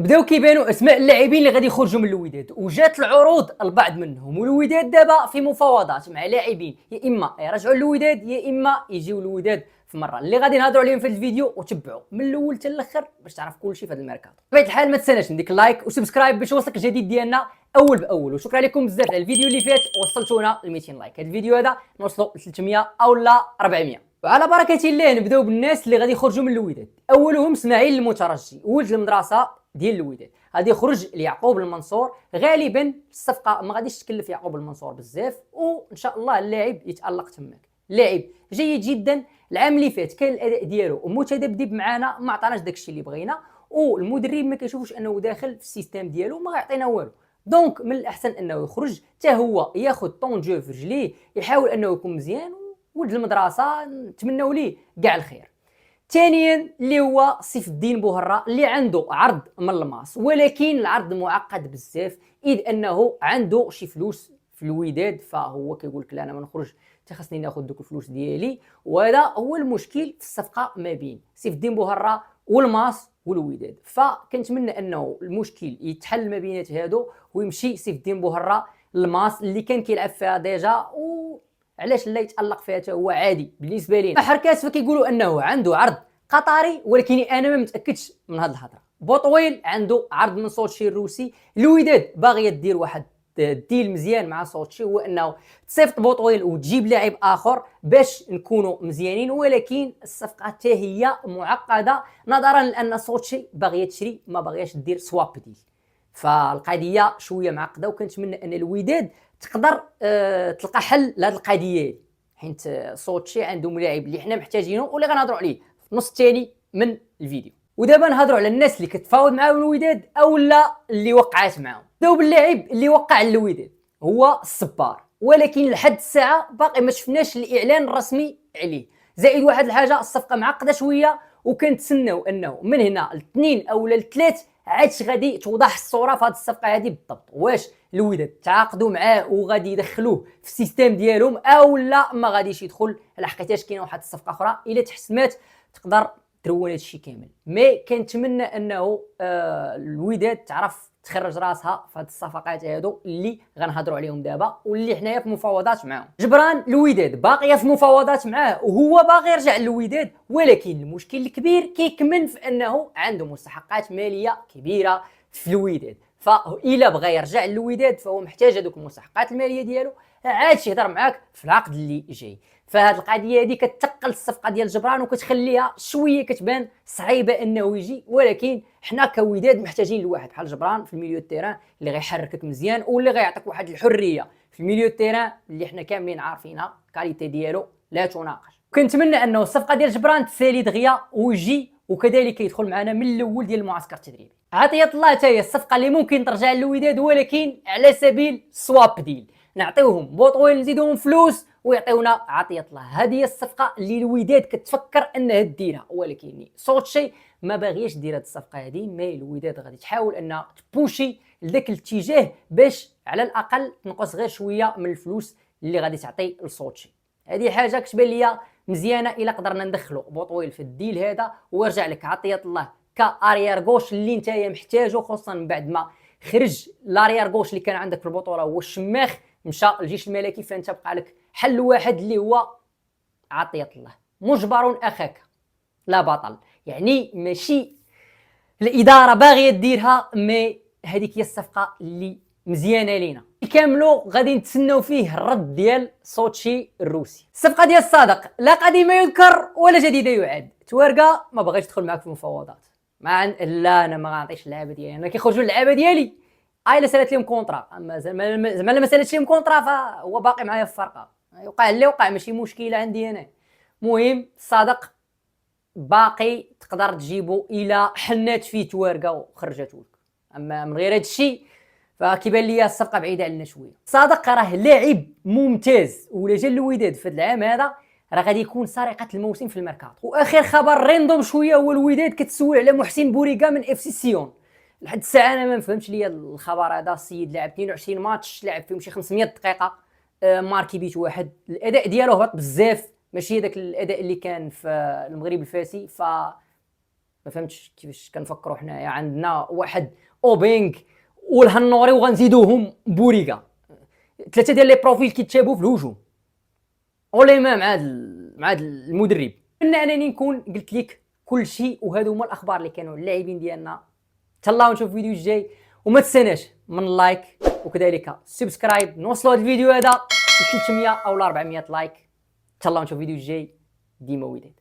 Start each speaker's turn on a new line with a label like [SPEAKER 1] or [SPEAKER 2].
[SPEAKER 1] بداو كيبانوا اسماء اللاعبين اللي غادي يخرجوا من الوداد، وجات العروض البعض منهم، والوداد دابا في مفاوضات مع لاعبين يا اما يرجعوا للوداد يا اما يجيو للوداد في مره اللي غادي نهضروا عليهم في هذا الفيديو. وتبعوا من الاول حتى الاخر باش تعرف كلشي في هذا الميركاتو. بطبيعه الحال ما تنساش نديك لايك وسبسكرايب باش يوصلك الجديد ديالنا اول باول. وشكرا لكم بزاف على الفيديو اللي فات وصلتونا ل 200 لايك. هذا الفيديو هذا نوصلوا ل 300 او لا 400. وعلى بركه الله نبداو بالناس اللي غادي يخرجوا من الوداد. اولهم اسماعيل المترجي، ولد المدرسه ديال الوداد، غادي يخرج ليعقوب المنصور. غالبا الصفقه ما غاديش تكلف يعقوب المنصور بزاف، وان شاء الله اللاعب يتالق تماك. لاعب جيد جدا، العام اللي فات كان الاداء ديالو متذبذب معنا، ما عطاناش داكشي اللي بغينا، والمدرب ما كيشوفوش انه داخل في السيستم ديالو، ما غيعطينا والو. دونك من الاحسن انه يخرج حتى هو ياخذ طون جو في رجليه، يحاول انه يكون مزيان. ولد المدرسه نتمنوا ليه كاع الخير. ثانيا اللي هو سيف الدين بوهره، اللي عنده عرض من الماس، ولكن العرض معقد بزاف اذ انه عنده شي فلوس في الوداد، فهو كيقول لك لا انا ما نخرج حتى خاصني ناخذ دوك الفلوس ديالي. وهذا هو المشكل في الصفقه ما بين سيف الدين بوهره والماس والوداد. فكنتمنى انه المشكل يتحل ما بينات هادو ويمشي سيف الدين بوهره للماس اللي كان كيلعب فيها ديجا، علاش لا يتالق فيها حتى هو عادي بالنسبه لي. حركات فكيقولوا انه عنده عرض قطري، ولكن انا ما متاكدش من هذه الهضره. بوطويل عنده عرض من سوتشي الروسي. الوداد باغيه دير واحد الديل مزيان مع سوتشي، هو انه تصيفط بوطويل وتجيب لاعب اخر باش نكونوا مزيانين، ولكن الصفقه حتى هي معقده نظرا لان سوتشي باغيه تشري ما باغياش دير سواب ديل. فالقضيه شويه معقده، وكنتمنى ان الوداد تقدر تلقى حل لهذه القضيه، حيت سوتشي عنده ملاعب اللي حنا محتاجينه واللي غنهضروا عليه في النص الثاني من الفيديو. ودابا نهضروا على الناس اللي كتفاوض معاهم الوداد او لا اللي وقعات معاهم. بداو باللاعب اللي وقع للوداد هو الصبار، ولكن لحد الساعه باقي ما شفناش الاعلان الرسمي عليه. زائد واحد الحاجه، الصفقه معقده شويه، وكنتسناو انه من هنا الاثنين او الثلاث عادش غادي توضح الصوره في هذه الصفقه هذه بالضبط. واش الوداد تعاقدوا معاه وغادي يدخلوه في السيستم ديالهم او لا ما غاديش يدخل، لحقيتاش كاينه واحد الصفقه اخرى الا تحسمات تقدر ترون هادشي كامل. مي كنتمنى انه الوداد تعرف تخرج راسها في هاد الصفقات هادو اللي غنهضروا عليهم دابا، واللي حنايا في مفاوضات معاهم. جبران الوداد باقيه في مفاوضات معاه وهو باغي يرجع للوداد، ولكن المشكل الكبير كيكمن في انه عنده مستحقات ماليه كبيره في الوداد. فإلا بغى يرجع للوداد فهو محتاج هذوك المستحقات الماليه ديالو، عادش يهضر معاك في العقد اللي جاي. فهاد القضيه هذه كتثقل الصفقه ديال جبران وكتخليها شويه كتبان صعيبه انه يجي، ولكن حنا كوداد محتاجين لواحد بحال جبران في الميليو تيران اللي غيحركك مزيان واللي غيعطيك واحد الحريه في الميليو تيران اللي حنا كاملين عارفينها الكاليتي ديالو لا تناقش. كنتمنى انه الصفقه ديال جبران تسالي دغيا ويجي، وكذلك يدخل معنا من الاول ديال المعسكر التدريبي. عطيه الله حتى هي الصفقه اللي ممكن ترجع للوداد، ولكن على سبيل سواب ديل، نعطيوهم بوطويل نزيدوهم فلوس ويعطيونا عطيه الله. هذه هي الصفقه اللي الوداد كتفكر انها ديرها، ولكن صوتشي ما باغياش دير هذه الصفقه هذه. مي الوداد غادي تحاول انها تبوشي لذاك الاتجاه باش على الاقل تنقص غير شويه من الفلوس اللي غادي تعطي لصوتشي. هذه حاجه كتبان ليا مزيانه الا قدرنا ندخلوا بوطويل في الديل هذا ويرجع لك عطيه الله كارير غوش اللي نتايا محتاجه، خصوصا من بعد ما خرج لارير غوش اللي كان عندك في البطوله هو الشماخ مشى الجيش الملكي، فانت بقى لك حل واحد اللي هو عطيه الله. مجبر اخاك لا بطل، يعني ماشي الاداره باغيه ديرها، مي هذيك هي الصفقه اللي مزيانه لينا. كاملوا غادي نتسناو فيه الرد ديال سوتشي الروسي. الصفقه ديال صادق لا قديمه يذكر ولا جديده يعاد. توارقه ما بغيتش تدخل معاك في المفاوضات، لا انا ما غنعطيش اللعابه ديالي، انا كيخرجوا اللعابه ديالي الا سالت لهم كونطرا، اما زعما ما سالتش لهم كونطرا فهو باقي معايا في الفرقه، يوقع اللي وقع ماشي مشكله عندي انا. المهم صادق باقي تقدر تجيبو الى حنات فيه توارقه وخرجته لك، اما من غير هذا الشيء فكيبان لي الصفقه بعيده علينا شويه. صادق راه لاعب ممتاز، ولا جا الوداد في هذا العام هذا راه غادي يكون سرقه الموسم في الميركاتو. واخر خبر ريندوم شويه هو الوداد كتسول على محسن بوريغا من اف سي سيون. لحد الساعه انا ما فهمتش ليا الخبر هذا. السيد لعب 22 ماتش، لعب فيهم شي 500 دقيقه، ماركي بيت واحد، الاداء ديالو هبط بزاف، ماشي داك الاداء اللي كان في المغرب الفاسي. ف ما فهمتش كيفاش كنفكروا حنايا. عندنا واحد اوبينغ والهنوري وغنزيدوهم بوريكا، ثلاثه ديال لي بروفيل كيتشابهوا في الهجوم اولي ما مع هاد المدرب. انني نكون قلت لك كل شيء، وهادو هما الاخبار اللي كانوا اللاعبين ديالنا. تهلاو نشوف الفيديو الجاي، وما تنساناش من اللايك وكذلك سبسكرايب. نوصلوا هذا الفيديو هذا ل 300 او 400 لايك. تهلاو نشوف الفيديو الجاي. ديما وداد.